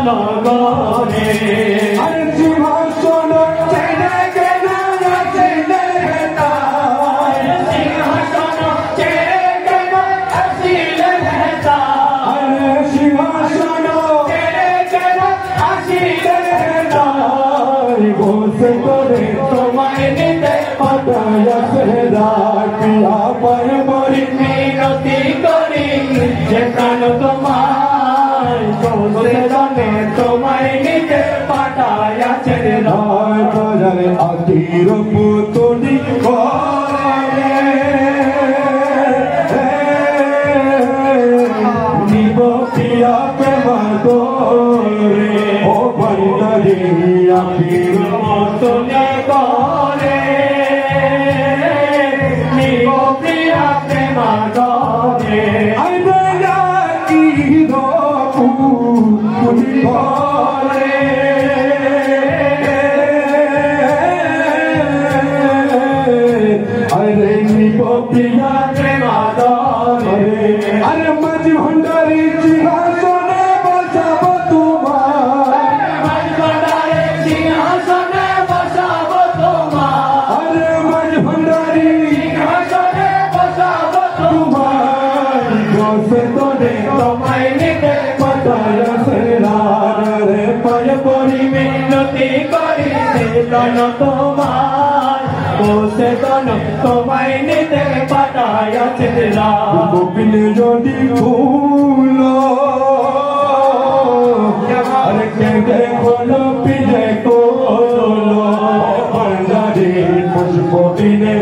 নগরে আরে সিংহাসন ছেড়ে কেন আসিলে হেতায় সিংহাসন ছেড়ে কেন আসিলে হেতায় আরে সিংহাসন ছেড়ে কেন আসিলে হেতায় বসে করে তোমায় নিতে পাতায় সেরা পায় মরি মিনতি করি যে প্রাণ তোমায় বসে জানে তোমায় নিতে পাঠায়া ছেড়ে রায় বাজারে আতির পুতুলি করে নিব পিয়া প্রেমা করে ও ভান্ডারি আতির মতনে করে নিব প্রিয়া প্রেমা করে আইবে কি পুতুলি করে আরে নিব পিয়া প্রেমা করে আরে মাঝি ভান্ডারি সিংহাসনে বসাবো তোমার ভান্ডারে সিংহাসনে বসাবো তোমার আরে মাঝি ভান্ডারি সিংহাসনে বসাবো তোমার বসে তোরে তোমায় নিতে পাতায় সেরা রে পায় পরি মিনতি করি তন তোমার বসে তন তোমায় নিতে পাঠায়া ছেড়া গোপিল যদি ফুল আরে কেঁদে খোলো পিলে কোলো ভান্ডারি পুষ্প বিনে